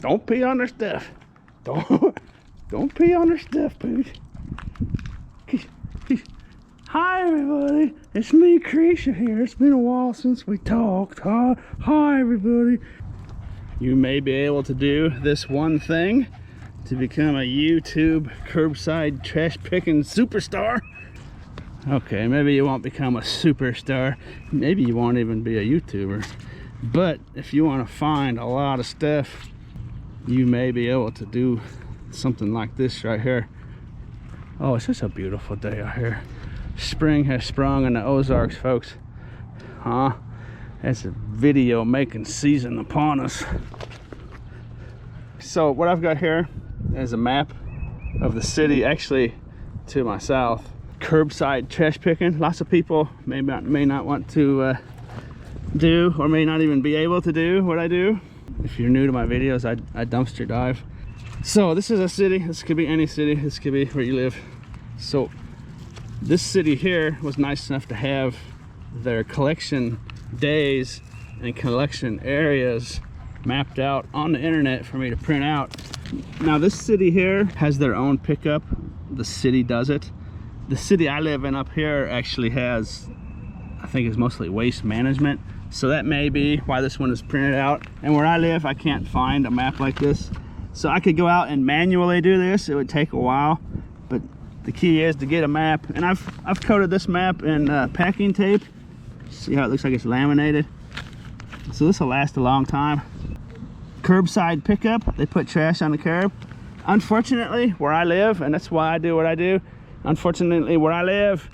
Don't pee on their stuff. Don't pee on their stuff, Pooch. Hi everybody, it's me, Creisha here. It's been a while since we talked. Hi everybody. You may be able to do this one thing to become a YouTube curbside trash picking superstar. Okay, maybe you won't become a superstar. Maybe you won't even be a YouTuber. But if you want to find a lot of stuff, you may be able to do something like this right here. Oh, it's just a beautiful day out here. Spring has sprung in the Ozarks, folks. It's a video making season upon us. So what I've got here is a map of the city, actually to my south. Curbside trash picking. Lots of people may not want to do, or may not even be able to do what I do. If you're new to my videos, I dumpster dive. So this is a city. This could be any city. This could be where you live. So this city here was nice enough to have their collection days and collection areas mapped out on the internet for me to print out. Now this city here has their own pickup. The city does it. The city I live in up here actually has, I think it's mostly waste management. So that may be why this one is printed out. And where I live, I can't find a map like this. So I could go out and manually do this. It would take a while, but the key is to get a map. And I've coated this map in packing tape. See how it looks like it's laminated? So this will last a long time. Curbside pickup, they put trash on the curb. Unfortunately, where I live, and that's why I do what I do, unfortunately where I live,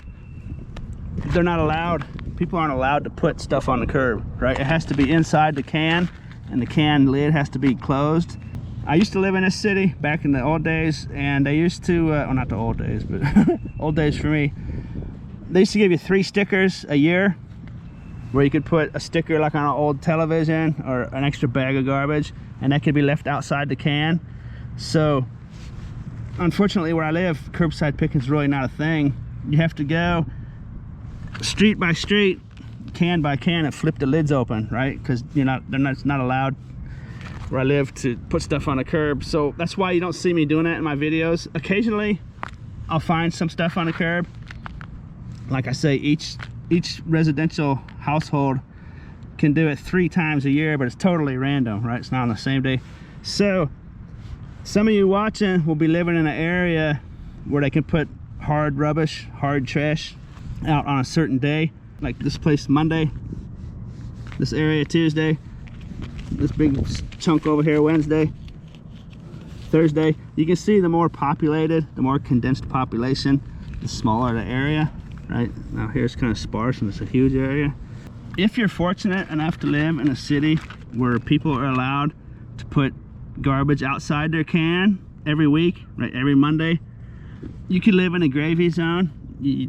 they're not allowed. People aren't allowed to put stuff on the curb, right? It has to be inside the can, and the can lid has to be closed. I used to live in this city back in the old days, and they used to, well, not the old days, but old days for me. They used to give you 3 stickers a year, where you could put a sticker like on an old television or an extra bag of garbage, and that could be left outside the can. So unfortunately where I live, curbside picking is really not a thing. You have to go street by street, can by can, and flip the lids open, right? Because it's not allowed where I live to put stuff on a curb. So that's why you don't see me doing that in my videos. Occasionally I'll find some stuff on the curb. Like I say, each residential household can do it 3 times a year, but it's totally random, right? It's not on the same day. So some of you watching will be living in an area where they can put hard rubbish, hard trash out on a certain day. Like this place Monday, this area Tuesday, this big chunk over here Wednesday, Thursday. You can see the more populated, the more condensed population, the smaller the area, right? Now here's kind of sparse and it's a huge area. If you're fortunate enough to live in a city where people are allowed to put garbage outside their can every week, right, every Monday, you could live in a gravy zone.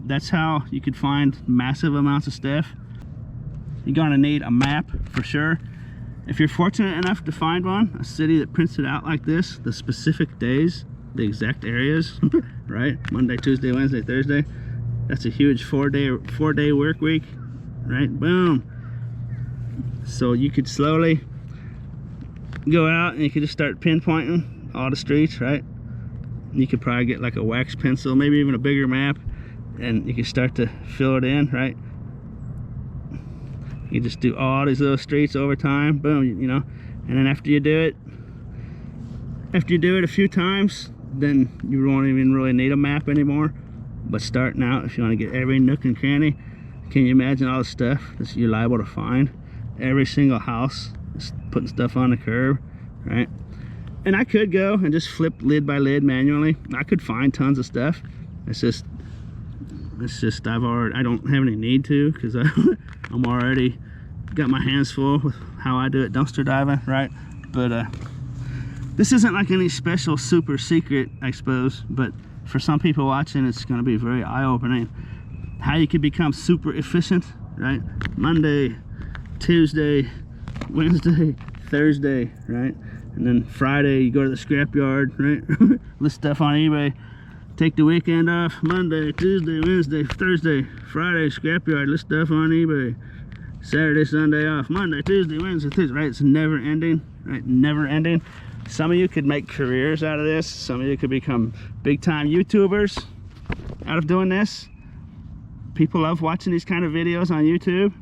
That's how you could find massive amounts of stuff. You're gonna need a map for sure. If you're fortunate enough to find one, a city that prints it out like this, the specific days, the exact areas, right? Monday, Tuesday, Wednesday, Thursday. That's a huge 4-day work week, right? Boom. So you could slowly go out and you could just start pinpointing all the streets, right? You could probably get like a wax pencil, maybe even a bigger map, and you can start to fill it in, right? You just do all these little streets over time, boom, and then after you do it a few times, then you won't even really need a map anymore. But starting out, if you want to get every nook and cranny, can you imagine all the stuff that you're liable to find? Every single house is putting stuff on the curb, right? And I could go and just flip lid by lid manually. I could find tons of stuff. It's just I don't have any need to, because I'm already got my hands full with how I do it dumpster diving, right? But this isn't like any special super secret, I suppose, but for some people watching, it's going to be very eye-opening how you can become super efficient, right? Monday, Tuesday, Wednesday, Thursday, right? And then Friday you go to the scrapyard, right? List stuff on eBay. Take the weekend off. Monday, Tuesday, Wednesday, Thursday, Friday, scrapyard, list stuff on eBay. Saturday, Sunday off, Monday, Tuesday, Wednesday, Thursday, right? It's never ending, right? Never ending. Some of you could make careers out of this. Some of you could become big time YouTubers out of doing this. People love watching these kind of videos on YouTube.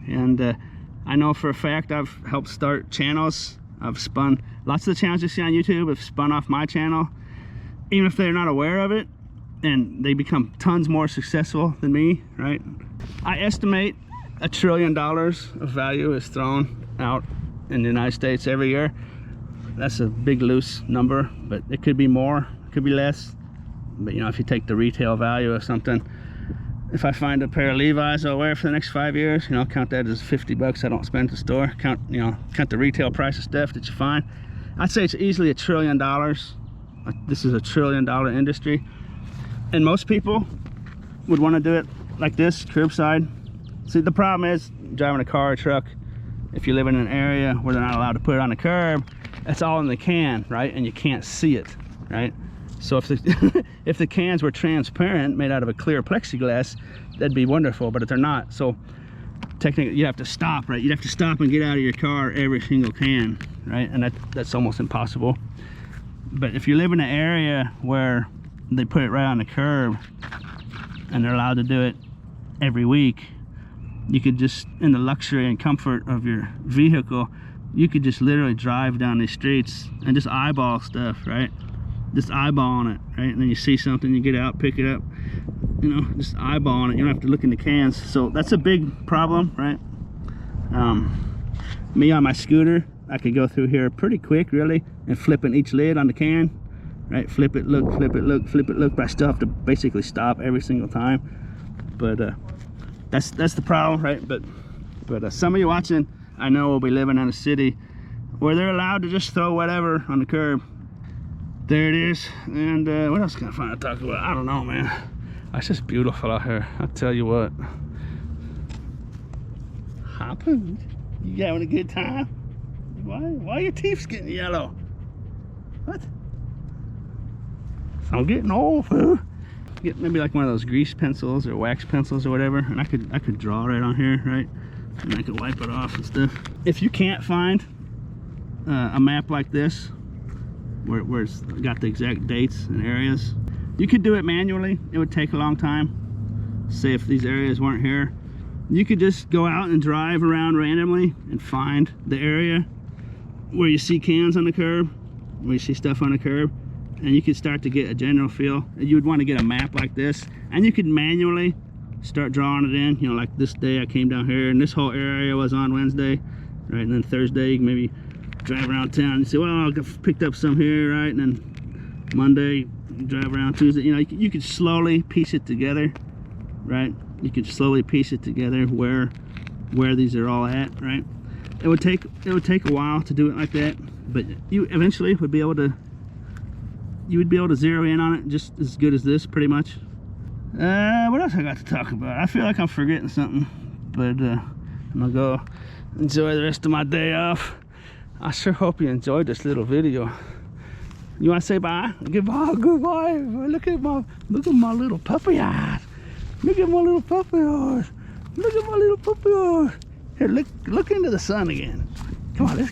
And I know for a fact I've helped start channels. I've spun, lots of the channels you see on YouTube have spun off my channel, even if they're not aware of it, and they become tons more successful than me, right? I estimate $1 trillion of value is thrown out in the United States every year. That's a big loose number, but it could be more, it could be less. But you know, if you take the retail value of something, if I find a pair of Levi's I'll wear for the next 5 years, you know, count that as 50 bucks I don't spend at the store. Count, you know, count the retail price of stuff that you find. I'd say it's easily $1 trillion. This is $1 trillion industry. And most people would want to do it like this, curbside. See, the problem is driving a car or truck, if you live in an area where they're not allowed to put it on the curb, it's all in the can, right? And you can't see it, right? So if the, if the cans were transparent, made out of a clear plexiglass, that'd be wonderful, but if they're not, so technically you have to stop, right? You'd have to stop and get out of your car every single can, right? And that's almost impossible. But if you live in an area where they put it right on the curb and they're allowed to do it every week, you could just, in the luxury and comfort of your vehicle, you could just literally drive down these streets and just eyeball stuff, right? Just eyeballing it, right? And then you see something, you get out, pick it up, you know, just eyeballing it. You don't have to look in the cans. So that's a big problem, right? Me on my scooter, I could go through here pretty quick, really, and flipping each lid on the can, right? Flip it, look, flip it, look, flip it, look. But I still have to basically stop every single time. But that's the problem, right? But some of you watching, I know, will be living in a city where they're allowed to just throw whatever on the curb. There it is. And what else can I find to talk about? I don't know, man. It's just beautiful out here, I'll tell you what. Hopping? You having a good time? Why are your teeth getting yellow? What? I'm getting old, fool. Get maybe like one of those grease pencils or wax pencils or whatever, and I could draw right on here, right? And I could wipe it off and stuff. If you can't find a map like this, where it's got the exact dates and areas, you could do it manually. It would take a long time. Say if these areas weren't here, you could just go out and drive around randomly and find the area where you see cans on the curb, where you see stuff on the curb, and you could start to get a general feel. You would want to get a map like this, and you could manually start drawing it in. You know, like this day I came down here and this whole area was on Wednesday, right? And then Thursday you can maybe drive around town and say, well, I picked up some here, right? And then Monday you drive around. Tuesday, you know, you could slowly piece it together, right? You could slowly piece it together where these are all at, right? It would take a while to do it like that, but you eventually would be able to, zero in on it just as good as this, pretty much. What else I got to talk about? I feel like I'm forgetting something, but I'm gonna go enjoy the rest of my day off. I sure hope you enjoyed this little video. You want to say bye? Goodbye, goodbye. Look at my little puppy eyes. Look at my little puppy eyes. Look at my little puppy eyes. Here, look into the sun again. Come on, let's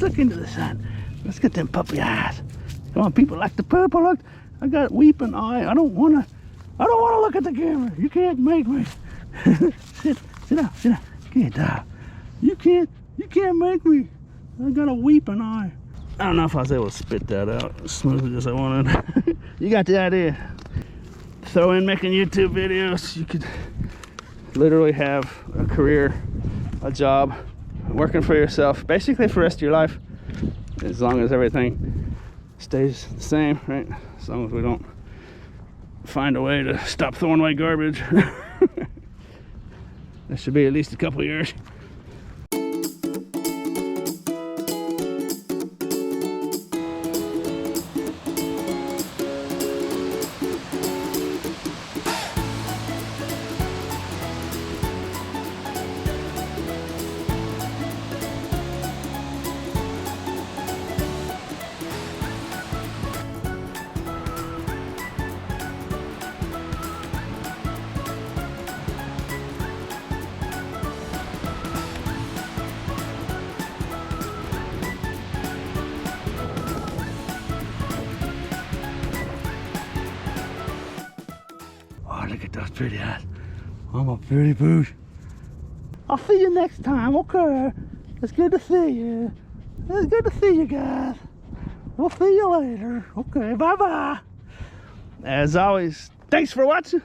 look into the sun. Let's get them puppy eyes. Come on, people like the purple. Look, I got weeping eye. I don't wanna look at the camera. You can't make me. sit down. Good dog. You can't make me. I got a weeping eye. I don't know if I was able to spit that out as smoothly as I wanted. You got the idea. Throw in making YouTube videos. You could literally have a career, a job, working for yourself, basically for the rest of your life, as long as everything stays the same, right? As long as we don't find a way to stop throwing away garbage. That should be at least a couple years. look at those pretty eyes. I'm a pretty boot. I'll see you next time, okay? It's good to see you. It's good to see you guys. We'll see you later. Okay, bye-bye. As always, thanks for watching.